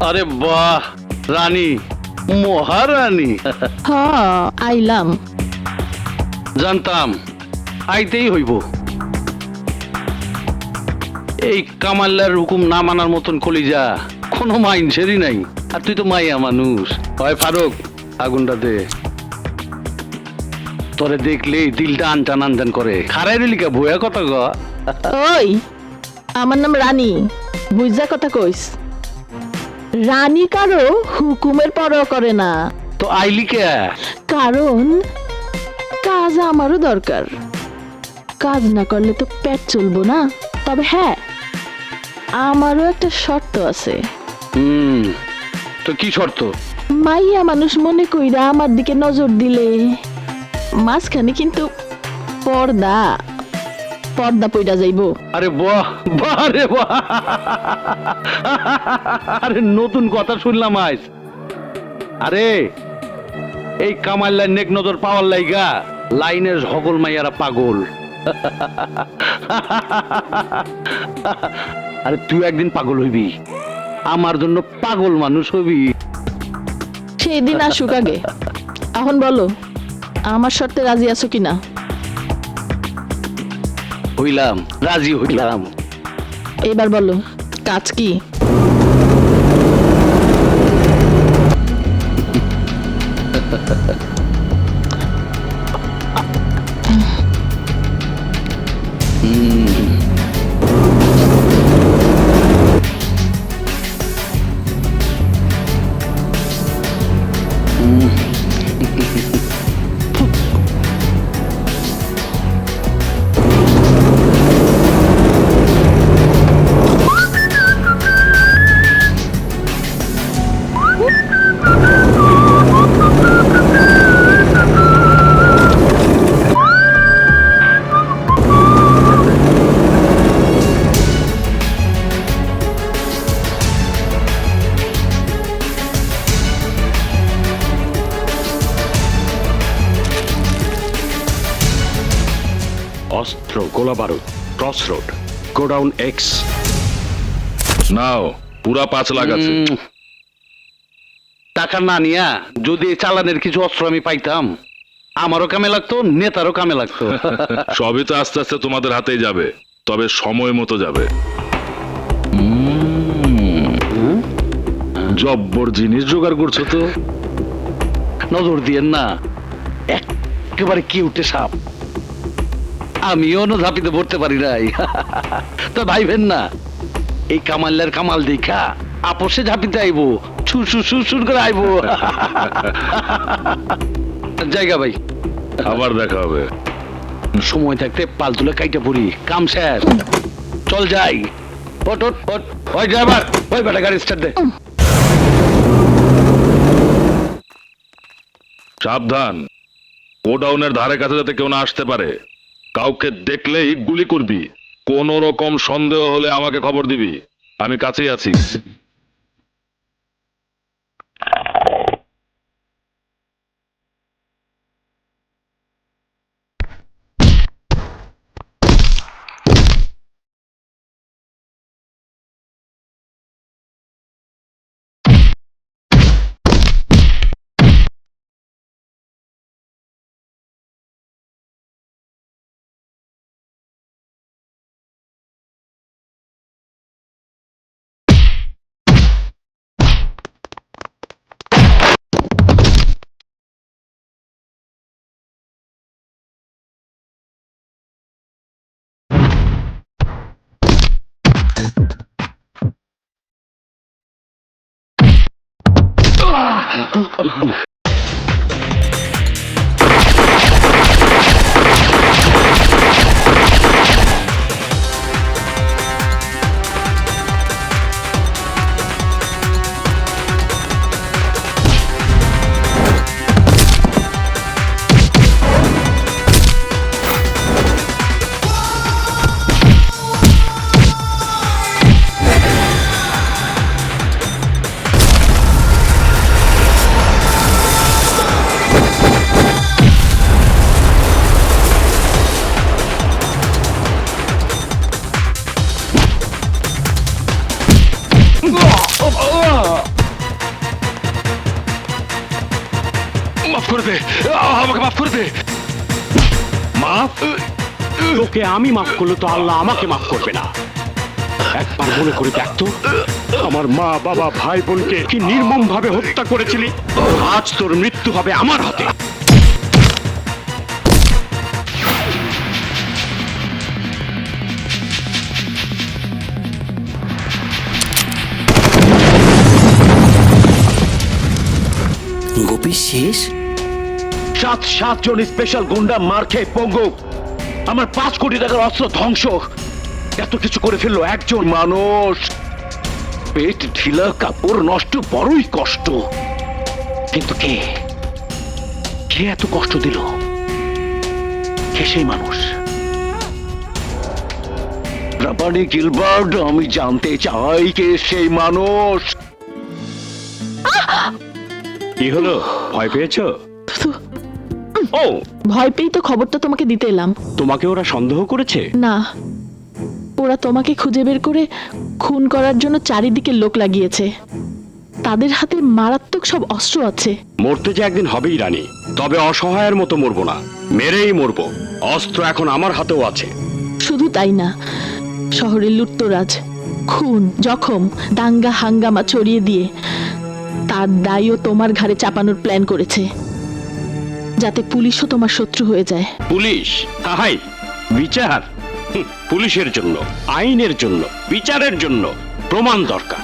আরে বাহ, রানী, মহারানী। হ্যাঁ আইলাম। জানতাম আইতেই হইব। এই কামাল্লার হুকুম না মানার মতন কলিজা কোনো মাইন্সেরই নাই। আর তুই তো মাইয়া মানুষ। হয় ফারুক, আগুনটা দে। তোরে দেখলেই দিলটা আনটান আনটান করে। খারাই রইলিকা বইয়া কথা গ। ওই আমার নাম রানী, বুঝা কথা কইস। রানী কারো হুকুমের পরোয়া করে না। তো আইলি কে? কারণ কাজ আমারও দরকার। কাজ না করলে তো পেট চলবো না। তবে হ্যাঁ, আমারও একটা শর্ত আছে। তো কি শর্ত? মাইয়া মানুষ মনে কইরা আমার দিকে নজর দিলে মাঝখানে কিন্তু পর্দা পর্দা পইরা যাইবো। আরে বাহ, বাহ রে বাহ। আরে নতুন কথা শুনলাম আজ। আরে এই কামাল্লার নেক নজর পাওয়ার লাইগা লাইনের সকল মাইয়ারা পাগল। আরে তুই একদিন পাগল হইবি, আমার জন্য পাগল মানুষ হবি। সেই দিন আসুক আগে। এখন বলো, আমার শর্তে রাজি আছো কিনা? হইলাম, রাজি হইলাম। এবার বলো, কাজ কি? অস্ত্র, গোলা বারুদ, ক্রস রোড, গোডাউন এক্স। নাও পুরা 5 লাখ আছে। টাকা না নিয়া যদি এই চালানের কিছু অস্ত্র আমি পাইতাম, আমারও কামে লাগতো, নেতারও কামে লাগতো। সবই তো আস্তে আস্তে তোমাদের হাতেই যাবে, তবে সময় মতো যাবে। জব্বর জিনিস জোগাড় করছো তো। নজর দিয়েন না, একেবারে কি উঠে সাপ। আমিও না ঝাঁপিতে পড়তে পারি নাই। তো ভাইবেন না, এই কামাল্লার কামাল দেখা আপসে ঝাঁপিতে আইবো, সুর করে আইবো। জায়গা ভাই, আবার দেখা হবে। সময় থাকতে পাল তুলে কাইটা পড়ি, কাম শেষ। চল যাই। ওট ওট ওট, ওই ড্রাইভার, ওই বেটা গাড়ি স্টার্ট দে। সাবধান, গোডাউনের ধারে কাছে যাতে কেউ না আসতে পারে। কাউকে দেখলেই গুলি করবি। কোন রকম সন্দেহ হলে আমাকে খবর দিবি, আমি কাছেই আছি। করে দে, আমাকে মাফ করে দে। মাফ? তোকে আমি মাফ করলে তো আল্লাহ আমাকে মাফ করবে না। একবার মনে করে দেখ তো, আমার মা বাবা ভাই বোনকে কি নির্মম ভাবে হত্যা করেছিলি। আজ তোর মৃত্যু হবে আমার হাতে। গোপী শেষ? 7 জন স্পেশাল গুন্ডা মার খেয়ে পঙ্গু, আমার 5 কোটি টাকার অস্ত্র ধ্বংস, এত কিছু করে ফেললো একজন মানুষ। পেট ঢিলা, কাপড় নষ্ট, বড়ই কষ্ট। কিন্তু কে কে এত কষ্ট দিল? কে সেই মানুষ? রাবানি গিলবার্ট, আমি জানতে চাই কে সেই মানুষ। কি হলো, ভয় পেয়েছো? ও, ভয় পেয়েই তো খবরটা তোমাকে দিতে এলাম। তোমাকে ওরা সন্দেহ করেছে? না, ওরা তোমাকে খুঁজে বের করে খুন করার জন্য চারিদিকে লোক লাগিয়েছে। তাদের হাতে মারাত্মক সব অস্ত্র আছে। মরতে যে একদিন হবেই রানী, তবে অসহায়ের মতো মরবো না, মেরেই মরবো। অস্ত্র এখন আমার হাতেও আছে। শুধু তাই না, শহরের লুটতরাজ, খুন, জখম, দাঙ্গা হাঙ্গামা ছড়িয়ে দিয়ে তার দায়ও তোমার ঘাড়ে চাপানোর প্ল্যান করেছে, যাতে পুলিশও তোমার শত্রু হয়ে যায়। পুলিশ? হাই, বিচার? পুলিশের জন্য, আইনের জন্য, বিচারের জন্য প্রমাণ দরকার।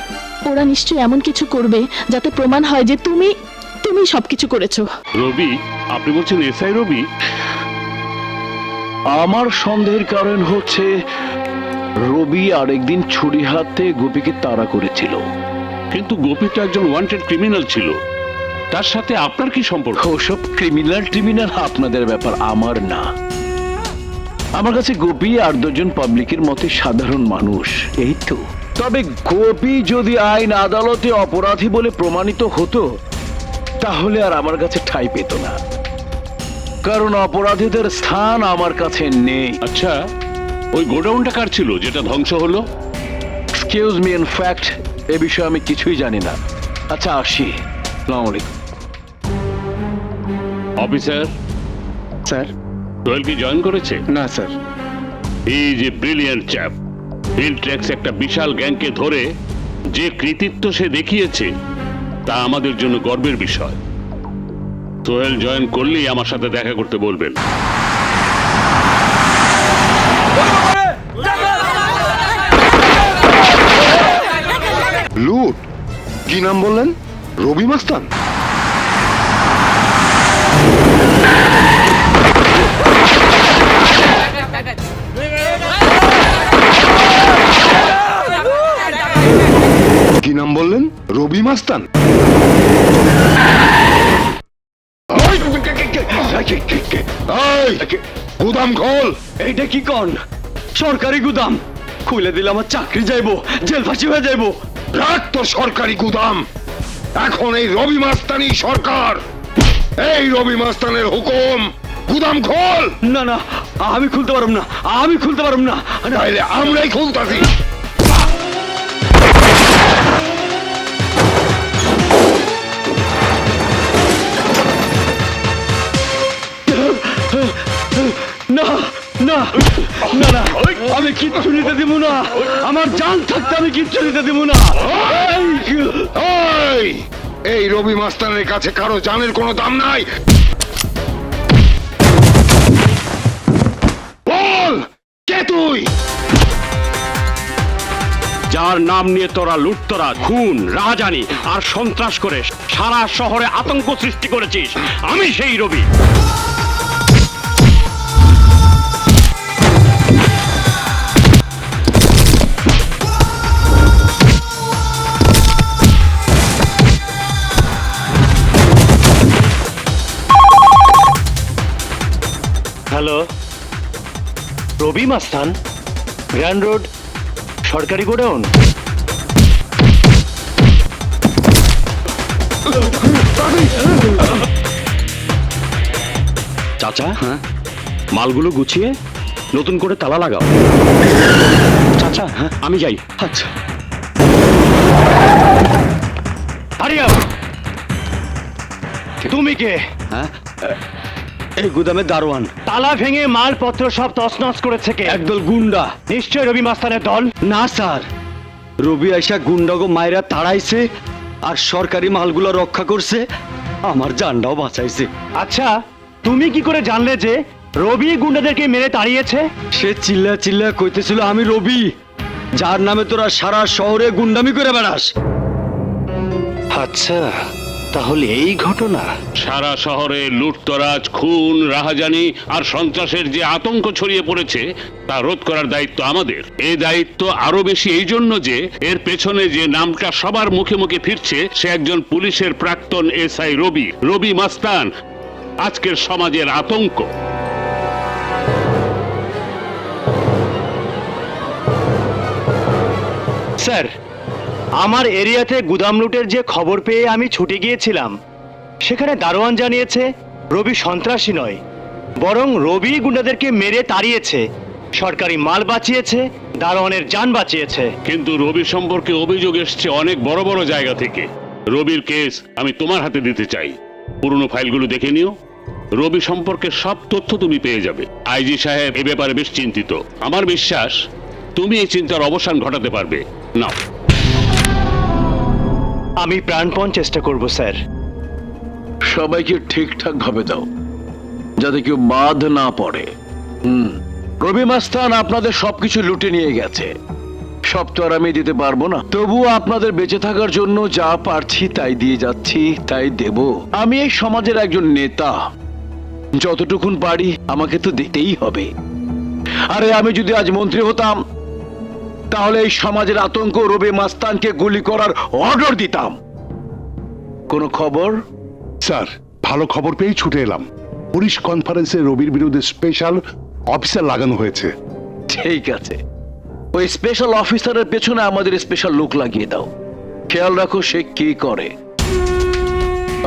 ওরা নিশ্চয়ই এমন কিছু করবে যাতে প্রমাণ হয় যে তুমি সবকিছু করেছো। রবি? আপনি বলছেন এসআই রবি? আমার সন্দেহের কারণ হচ্ছে রবি আরেকদিন ছুরি হাতে গোপীকে তাড়া করেছিল। কিন্তু গোপী তো একজন ওয়ান্টেড ক্রিমিনাল ছিল, তার সাথে আপনার কি সম্পর্ক? ওসব ক্রিমিনাল আপনাদের ব্যাপার, আমার না। আমার কাছে গোপী আর 2 জন পাবলিকের মতে সাধারণ মানুষ, এই তো। তবে গোপী যদি আইন আদালতে অপরাধী বলে প্রমাণিত হতো, তাহলে আর আমার কাছে ঠাঁই পেত না, কারণ অপরাধীদের স্থান আমার কাছে নেই। আচ্ছা, ওই গোডাউনটা কার ছিল যেটা ধ্বংস হলো? এক্সকিউজ মি, ইন ফ্যাক্ট এ বিষয়ে আমি কিছুই জানি না। আচ্ছা, আসি। আসসালামু আলাইকুম। Officer sir? সোহেল কি জয়েন করেছে? না স্যার। এই যে ব্রিলিয়ান্ট চ্যাপ, হিলট্র্যাক্স একটা বিশাল গ্যাংকে ধরে যে কৃতিত্ব সে দেখিয়েছে, তা আমাদের জন্য গর্বের বিষয়। সোহেল জয়েন করলেই আমার সাথে দেখা করতে বলবেন। লুট? কি নাম বললেন? রবি মাস্তান? কি নাম বললেন? রবি মাস্তান? গুদাম খোল! এইটা কি কন? সরকারি গুদাম খুলে দিলে আমার চাকরি যাইবো, জেল ফাঁসি হয়ে যাইবো। রাখ তো সরকারি গুদাম। এখন এই রবি মাস্তানি সরকার, এই রবি মাস্তানের হুকুম। গুদাম খোল! না না, আমি খুলতে পারব না, আমি খুলতে পারব না। তাইলে আমরাই খুলতাছি। না না না না, আমি কিচ্ছু নিতে দিব না। আমার জান থাকতে আমি কিচ্ছু নিতে দিব না। এই রবি মাস্তানের কাছে কারো জানের কোনো দাম নাই। বল, কে তুই? যার নাম নিয়ে তোরা লুটতরা, খুন, রাজানি আর সন্ত্রাস করে সারা শহরে আতঙ্ক সৃষ্টি করেছিস, আমি সেই রবি। হ্যালো, রবি মাস্তান, গ্র্যান্ড রোড, সরকারি গোডাউন। চাচা, মালগুলো গুছিয়ে নতুন করে তালা লাগাও। চাচা, আমি যাই। আচ্ছা। আরিয়া, তুমি কে? হ্যাঁ, এই গুদামের দারোয়ান। তালা ভেঙে মালপত্র সব তছনছ করেছে কে? একদল গুন্ডা। নিশ্চয় রবি মাস্তানের দল। না স্যার, রবি আইসা গুন্ডাগো মায়েরা তাড়াইছে আর সরকারি মালগুলো রক্ষা করছে, আমার জানটাও বাঁচাইছে। আচ্ছা, তুমি কি করে জানলে যে রবি গুন্ডাদেরকে মেরে তাড়িয়েছে? সে চিল্লা চিল্লা কইতেছিল আমি রবি, যার নামে তোরা সারা শহরে গুন্ডামি করে বেড়াস। আচ্ছা, তাহলে এই ঘটনা। সারা শহরে লুটতরাজ, খুন, রাহাজানি আর সন্ত্রাসের যে আতঙ্ক ছড়িয়ে পড়েছে তা রোধ করার দায়িত্ব আমাদের। এই দায়িত্ব আরো বেশি এই জন্য যে এর পেছনে যে নামটা সবার মুখে মুখে ফিরছে সে একজন পুলিশের প্রাক্তন এসআই রবি, রবি মাস্তান, আজকের সমাজের আতঙ্ক। স্যার, আমার এরিয়াতে গুদাম লুটের যে খবর পেয়ে আমি ছুটে গিয়েছিলাম, সেখানে দারোয়ান জানিয়েছে রবি সন্ত্রাসী নয়, বরং রবি গুন্ডাদেরকে মেরে তাড়িয়েছে, সরকারি মাল বাঁচিয়েছে, দারোয়ানের জান বাঁচিয়েছে। কিন্তু রবি সম্পর্কে অভিযোগ এসছে অনেক বড় বড় জায়গা থেকে। রবির কেস আমি তোমার হাতে দিতে চাই। পুরনো ফাইলগুলো দেখে নিও, রবি সম্পর্কে সব তথ্য তুমি পেয়ে যাবে। আইজি সাহেব এ ব্যাপারে বেশ চিন্তিত। আমার বিশ্বাস তুমি এই চিন্তার অবসান ঘটাতে পারবে। নাও। আমি প্রাণপণ চেষ্টা করব স্যার। সবাইকে ঠিকঠাক ভাবে দাও, যাতে কেউ বাদ না পড়ে। রবি মাস্তান আপনাদের সবকিছু লুটে নিয়ে গেছে, সব তো আর আমি দিতে পারবো না। তবুও আপনাদের বেঁচে থাকার জন্য যা পারছি তাই দিয়ে যাচ্ছি, তাই দেব। আমি এই সমাজের একজন নেতা, যতটুকুন পারি আমাকে তো দিতেই হবে। আরে আমি যদি আজ মন্ত্রী হতাম, তাহলে এই সমাজের আতঙ্ক রবি মাস্তানকে গুলি করার অর্ডার দিতাম। কোনো খবর? স্যার, ভালো খবর পেয়েই ছুটে এলাম। পুলিশ কনফারেন্সে রবির বিরুদ্ধে স্পেশাল অফিসার লাগানো হয়েছে। ঠিক আছে, ওই স্পেশাল অফিসারের পেছনে আমাদের স্পেশাল লোক লাগিয়ে দাও। খেয়াল রাখো সে কি করে।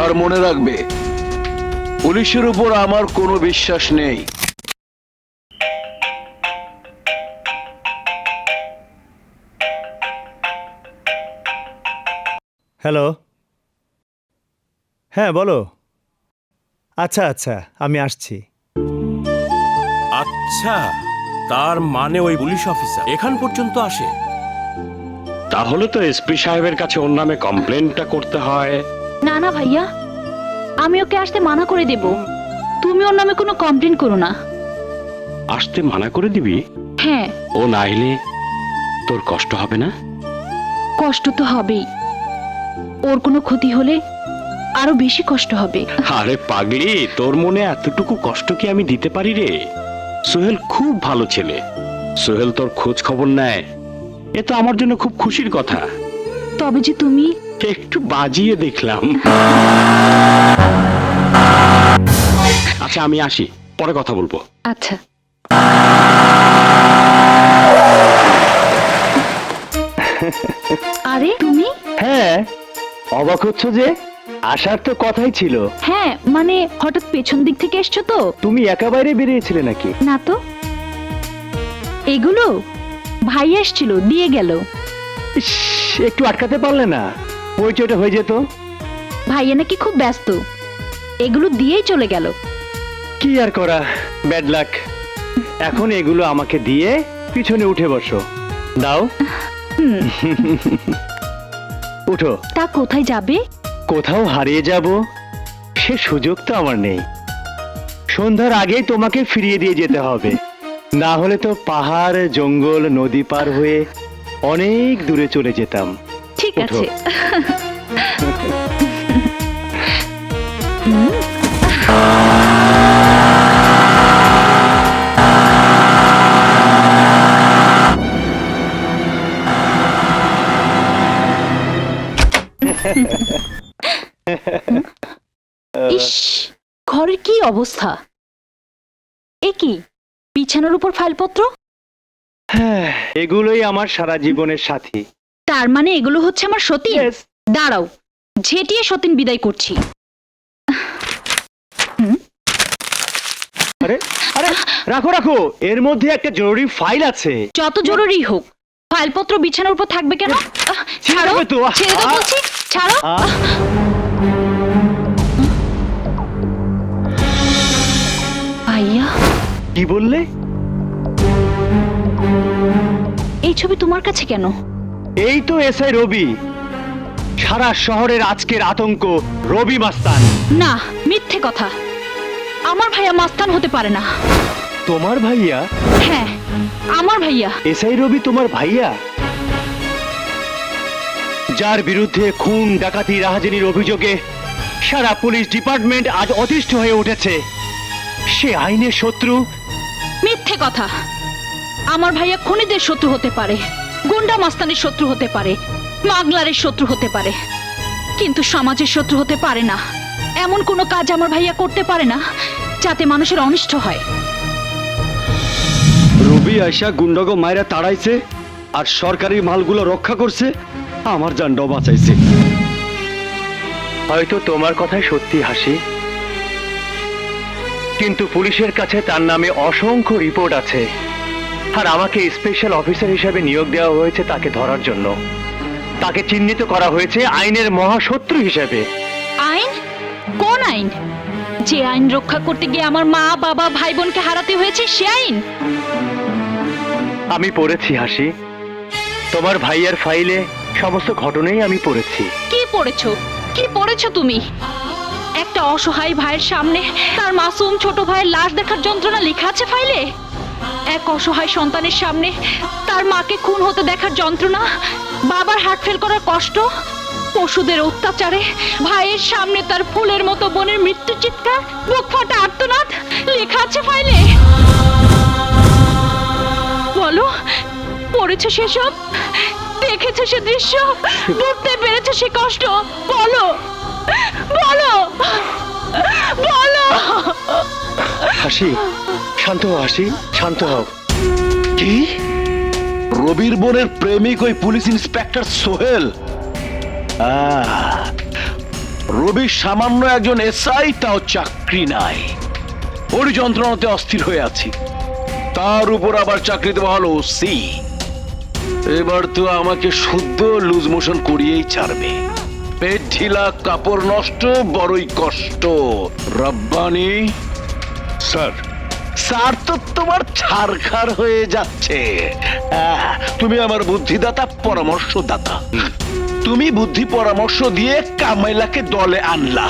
আর মনে রাখবে, পুলিশের উপর আমার কোনো বিশ্বাস নেই। হ্যালো, হ্যাঁ বলো। আচ্ছা আচ্ছা, আমি আসছি। আচ্ছা, তার মানে ওই পুলিশ অফিসার এখান পর্যন্ত আসে? তাহলে তো এসপি সাহেবের কাছে ওর নামে কমপ্লেনটা করতে হয়। না না ভাইয়া, আমি ওকে আসতে মানা করে দেব। তুমি ওর নামে কোনো কমপ্লেন করো না। আসতে মানা করে দিবি? হ্যাঁ। ও না এলে তোর কষ্ট হবে না? কষ্ট তো হবেই, ওর কোনো ক্ষতি হলে আরো বেশি কষ্ট হবে। আরে পাগলি, তোর মনে এতটুকু কষ্ট কি আমি দিতে পারি রে? সোহেল খুব ভালো ছেলে, সোহেল তোর খোঁজ খবর নেয়, এ তো আমার জন্য খুব খুশির কথা। তবে যে তুমি একটু বাজিয়ে দেখলাম। আচ্ছা আমি আসি, পরে কথা বলবো। আচ্ছা। আরে তুমি? হ্যাঁ, অবাক হচ্ছ যে? আসার তো কথাই ছিল। হ্যাঁ, মানে হঠাৎ পেছন দিক থেকে এসছো তো। তুমি একা বাইরে বেরিয়েছিলে নাকি? না তো। এগুলো ভাই এসছিল, দিয়ে গেল। ইস, একটু আটকাতে পারলে না? পরিচয়টা হয়ে যেত। ভাইয়া নাকি খুব ব্যস্ত, এগুলো দিয়েই চলে গেল। কি আর করা, ব্যাড লাক। এখন এগুলো আমাকে দিয়ে পিছনে উঠে বসো। দাও। উঠো। তা কোথায় যাবে? কোথাও হারিয়ে যাব সে সুযোগ তো আমার নেই। সন্ধ্যার আগেই তোমাকে ফিরিয়ে দিয়ে যেতে হবে, না হলে তো পাহাড়, জঙ্গল, নদী পার হয়ে অনেক দূরে চলে যেতাম। ঠিক আছে। ইস, ঘরের কি অবস্থা! এ কি, বিছানার উপর ফাইলপত্র? হ্যাঁ, এগুলোই আমার সারা জীবনের সাথী। তার মানে এগুলো হচ্ছে আমার সতীন? দাঁড়াও, ঝেঁটিয়ে সতীন বিদায় করছি। আরে আরে, রাখো রাখো, এর মধ্যে একটা জরুরি ফাইল আছে। যত জরুরি হোক, ফাইলপত্র বিছানার উপর থাকবে কেন? ছাড়ো, ছেড়ে দাও তো। ছেড়ে দাও বলছি, ছাড়ো। কি বললে? এই ছবি তোমার কাছে কেন? এই তো এসআই রবি। সারা শহরের আজকের আতঙ্ক রবি মাস্তান। না, মিথ্যে কথা। আমার ভাইয়া মাস্তান হতে পারে না। তোমার ভাইয়া? হ্যাঁ, আমার ভাইয়া। এসআই রবি তোমার ভাইয়া? যার বিরুদ্ধে খুন, ডাকাতি, রাহাজানির অভিযোগে সারা পুলিশ ডিপার্টমেন্ট আজ অতিষ্ঠ হয়ে উঠেছে, সে আইনের শত্রু? মিথ্যে কথা। আমার ভাইয়া খুনিদের শত্রু হতে পারে, গুন্ডা মাস্তানের শত্রু হতে পারে, মাগলারের শত্রু হতে পারে, কিন্তু সমাজের শত্রু হতে পারে না। এমন কোনো কাজ আমার ভাইয়া করতে পারে না যাতে মানুষের অনিষ্ট হয়। রবি আয়সা গুন্ডাগো মায়েরা তাড়াইছে আর সরকারি মালগুলো রক্ষা করছে, আমার জানটাও বাঁচাইছে। হয়তো তোমার কথাই সত্যি হাসি, কিন্তু পুলিশের কাছে তার নামে অসংখ্য রিপোর্ট আছে, আর আমাকে স্পেশাল অফিসার হিসেবে নিয়োগ দেওয়া হয়েছে তাকে ধরার জন্য। তাকে চিহ্নিত করা হয়েছে আইনের মহাশত্রু হিসেবে। আইন? কোন আইন? যে আইন রক্ষা করতে গিয়ে আমার মা, বাবা, ভাই বোনকে হারাতে হয়েছে, সে আইন? আমি পড়েছি হাসি, তোমার ভাইয়ের ফাইলে সমস্ত ঘটনাই আমি পড়েছি। কি পড়েছো? কি পড়েছো তুমি? একটা অসহায় ভাইয়ের সামনে তার মাসুম ছোট ভাইয়ের লাশ দেখার যন্ত্রণা লেখা আছে ফাইলে। এক অসহায় সন্তানের সামনে তার মাকে খুন হতে দেখার যন্ত্রণা, বাবার হার্ট ফেল করার কষ্ট, পশুদের অত্যাচারে ভাইয়ের সামনে তার ফুলের মতো বোনের মৃত্যু চিৎকার, বুক ফাটা আর্তনাদ লেখা আছে ফাইলে। বলো, পড়েছো সেসব? দেখেছো সে দৃশ্য? বুঝতে পেরেছো সে কষ্ট? বলো, বলো, বলো। হাসি, শান্ত হও হাসি, শান্ত হও। কি? রবির বোনের প্রেমিক ওই পুলিশ ইন্সপেক্টর সোহেল? রবি সামান্য একজন এসআই, তাও চাকরি নাই। ওর যন্ত্রণাতে অস্থির হয়ে আছি, তার উপর আবার চাকরি দেওয়া হলো ওসি। এবার তো আমাকে শুদ্ধ লুজ মোশন করিয়েই ছাড়বে। পেট ঢিলা, কাপড় নষ্ট, বড়ই কষ্ট। রব্বানি স্যার, স্যার তো তোমার ছারখার হয়ে যাচ্ছে। তুমি আমার বুদ্ধিদাতা, পরামর্শদাতা। তুমি বুদ্ধি পরামর্শ দিয়ে কামাইলাকে দলে আনলা।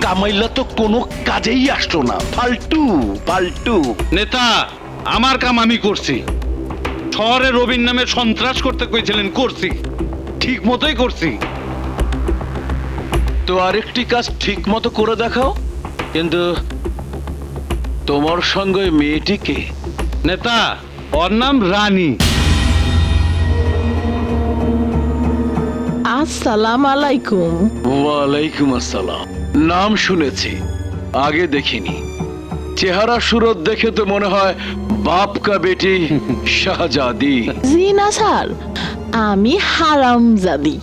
কামাইলা তো কোনো কাজেই আসলো না, ফালতু ফালতু। নেতা, আমার কাম আমি করছি। শহরে রবির নামে সন্ত্রাস করতে কইছিলেন, করছি, ঠিক মতোই করছি। তো আরেকটি কাজ ঠিক মতো করে দেখাও। কিন্তু তোমার সঙ্গে ওই মেয়েটিকে? নেতা, ওর নাম রানী। আসসালাম আলাইকুম। ওয়ালাইকুম আসসালাম। নাম শুনেছি, আগে দেখিনি। চেহারা সুরত দেখে তো মনে হয় বাপ কা বেটি শাহজাদি। জি না স্যার, আমি হারামজাদি।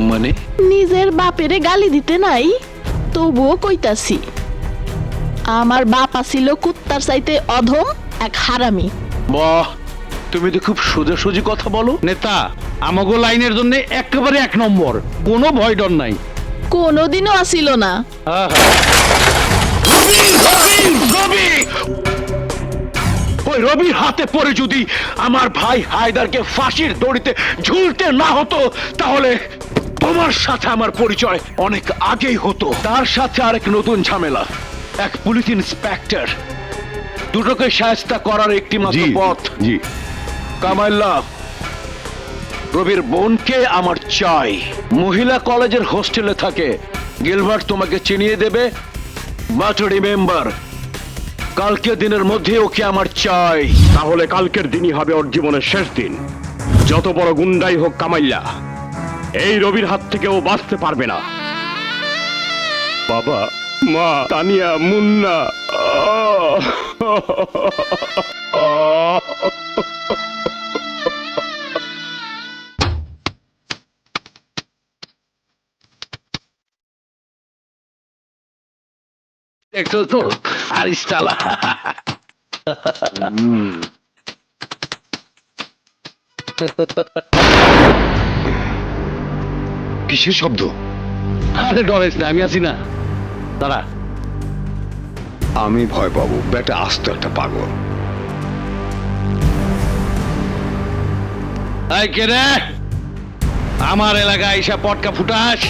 মানে? নিজের বাপেরে গালি দিতে নাই, তবুও কইতাছি। আমার বাপ আছিল কুত্তার চাইতে অধম এক হারামি। বাহ, তুমি তো খুব সোজাসুজি কথা বলো। নেতা, আমাগো লাইনের জন্য একেবারে 1 নম্বর, কোনো ভয় ডর নাই। কোনোদিনও আসিল না। ওই রবির হাতে পড়ে যদি আমার ভাই হায়দারকে ফাঁসির দড়িতে ঝুলতে না হতো, তাহলে তোমার সাথে আমার পরিচয় অনেক আগেই হতো। তার সাথে আরেক নতুন ঝামেলা, এক পুলিশ ইন্সপেক্টর। দুটোকে শায়েস্তা করার একটি মাত্র পথ। জি। কামাইল্লা, রবির বোনকে আমার চাই। মহিলা কলেজের হোস্টেলে থাকে। গিলবার্ট তোমাকে চিনিয়ে দেবে। বাট রিমেম্বার, কালকে দিনের মধ্যে ওকে আমার চাই। তাহলে কালকের দিনই হবে ওর জীবনের শেষ দিন। যত বড় গুন্ডাই হোক কামাইল্লা, এই রবির হাত থেকে ও বাঁচতে পারবে না। বাবা, মা, তানিয়া, মুন্না। দেখছো তো আরিস্তালা। কিসের শব্দ? আরে ডরেস না, আমি আছি না। দাঁড়া। আমি ভয় পাবো, বেটা আস্ত একটা পাগল। এই কে রে, আমার এলাকায় এসে পটকা ফুটাস?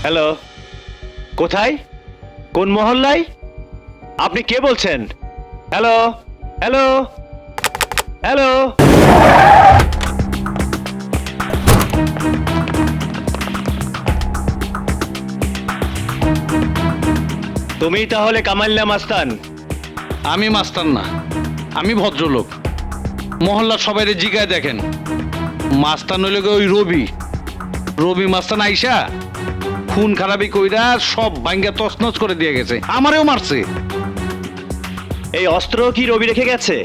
হ্যালো, কোথায়? কোন মহল্লায়? আপনি কে বলছেন? Hello hello hello. তুমি তাহলে কামাল্লা মাস্তান? আমি মাস্তান না, আমি ভদ্রলোক। মহল্লার সবাই জিগায় দেখেন, মাস্তান হইলে গিয়ে ওই রবি মাস্তান আইসা খুন খারাপি কইরা সব ভাঙ্গা তছনছ করে দিয়ে গেছে, আমারেও মারছে। এই অস্ত্র কি রবি রেখে গেছে?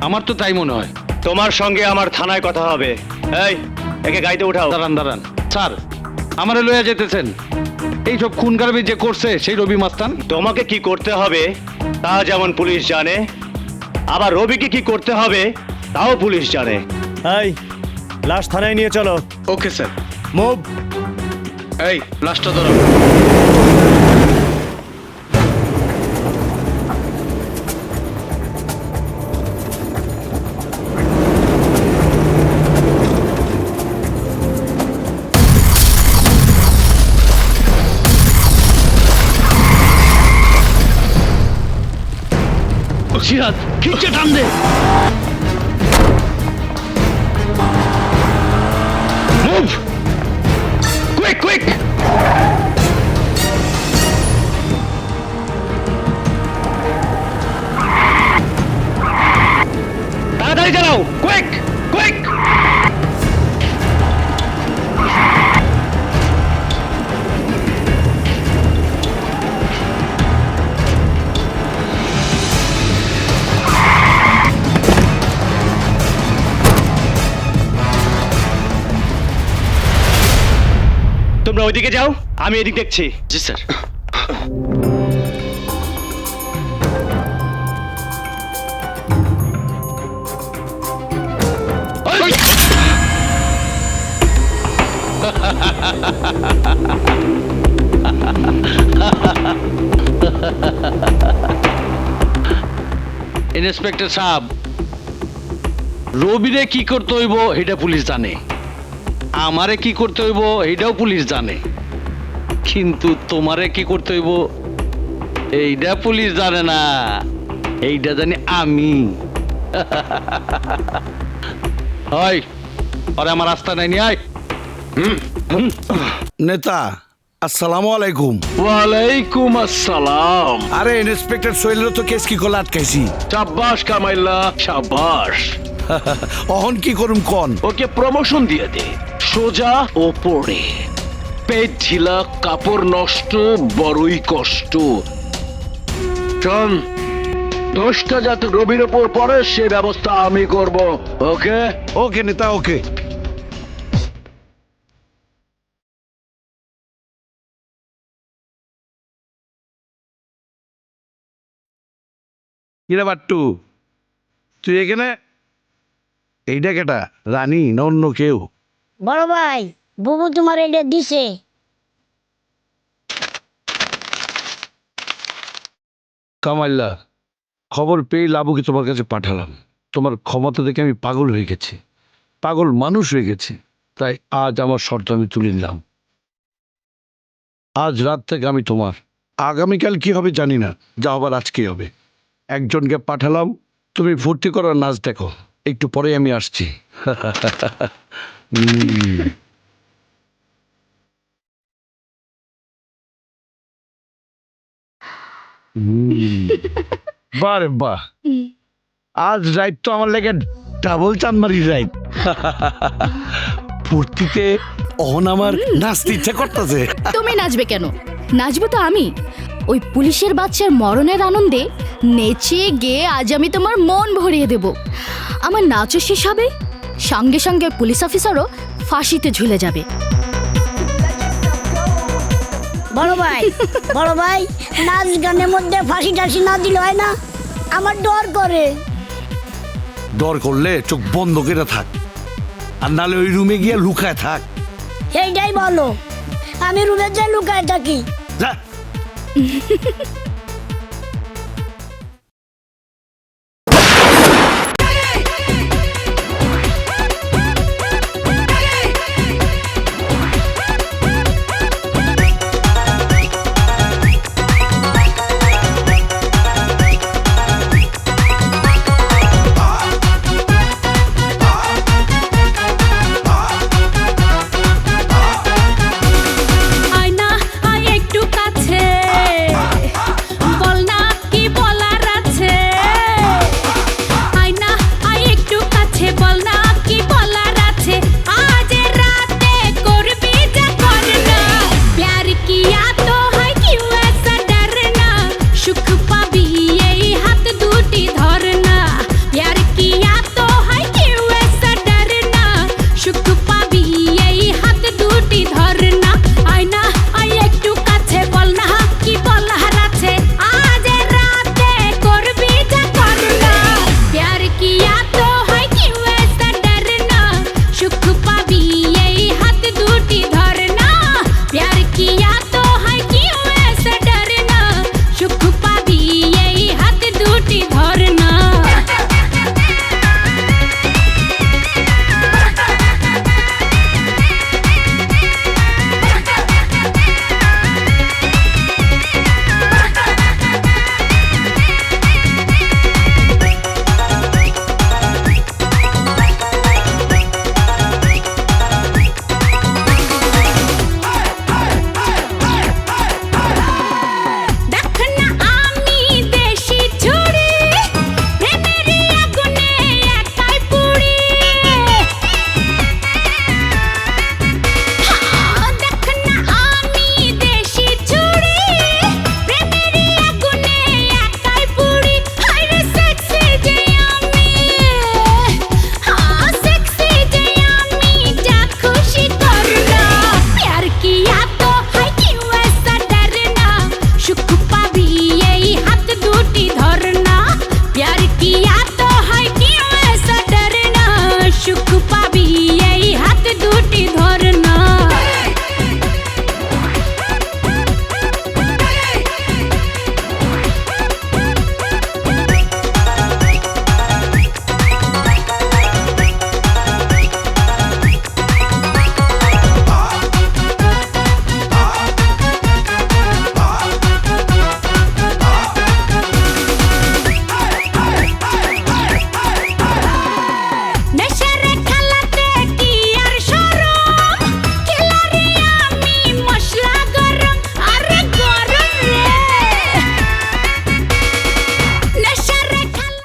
আমার তো তাই মনে হয়। তোমার সঙ্গে আমার থানায় কথা হবে। এই, একে গাড়িতে উঠাও। দাঁড়ান স্যার, আমারে লইয়া যেতেছেন? এই সব খুন খারাপি যে করছে সেই রবি মাস্তান। তোমাকে কি করতে হবে তা যেমন পুলিশ জানে, আবার রবিকে কি করতে হবে তাও পুলিশ জানে। এই, লাশ থানায় নিয়ে চলো। Okay sir. মুভ। এই লাশটা ধরো। সিরাজ, খিচ্ছে টান দে। Move, quick quick. তাড়াতাড়ি চালাও, কুইক কুইক। তোমরা ওইদিকে যাও, আমি এদিক দেখছি। জি স্যার। ইন্সপেক্টর সাহেব, রবিরে কি করতে হইব এটা পুলিশ জানে, আমারে কি করতে হইব এইটাও পুলিশ জানে, কিন্তু তোমারে কি করতে হইব এইটা পুলিশ জানে না, এইটা জানি আমি। হয় আরে আমার রাস্তা নাই নি। আয় নেতা, আসসালামু আলাইকুম। ওয়ালাইকুম আসসালাম। আরে ইন্সপেক্টর সোহেলের তো কেস কি করলে আটকাইছি। সাব্বাস কামাইল্লা, সাব্বাস। অহন কি করুম কন? ওকে প্রমোশন দিয়ে দে, সোজা ওপরে। পেট ঢিলা, কাপড় নষ্ট, বড়ই কষ্ট। শোন, দোষটা যাতে রবির ওপর পড়ে সে ব্যবস্থা আমি করব। ওকে? ওকে নেতা ওকে। কিরে বাট্টু, তুই এখানে? এইটা কেটা, রানী না অন্য কেউ? বড় ভাই, বুবু তোমার এটা দিছে। কামাইল্লা, খবর পেয়ে লাবুকে তোমার কাছে পাঠালাম। তোমার ক্ষমতা দেখে আমি পাগল হয়ে গেছি, পাগল মানুষ হয়ে গেছি। তাই আজ আমার শর্ত আমি তুলে নিলাম। আজ রাত থেকে আমি তোমার। আগামীকাল কি হবে জানি না, যা হবার আজকেই হবে। একজনকে পাঠালাম, তুমি ভর্তি করার নাচ দেখো। একটু পরে আমি আসছি। বাহ রে বাহ, আজ রাইট তো আমার লেগে ডাবল চানমারি রাইট। ফুর্তিতে অহন আমার নাচতে ইচ্ছা করতেছে। তুমি নাচবে কেন? নাচবো তো আমি। ওই পুলিশের বাচ্চার মরণের আনন্দে নেচে গেয়ে আজ আমি তোমার মন ভরিয়ে দেব। আমার নাচও শেষ হবে, সঙ্গে সঙ্গে পুলিশ অফিসারও ফাঁসিতে ঝুলে যাবে। বড় ভাই, বড় ভাই, নাচ গানের মধ্যে ফাঁসি টাসি না দিলে হয় না? আমার ডর করে। ডর করলে চোখ বন্ধ করে থাক, আর নালে ওই রুমে গিয়ে লুকায় থাক। সেইটাই বলো, আমি রুমে যাই লুকায় থাকি। যা।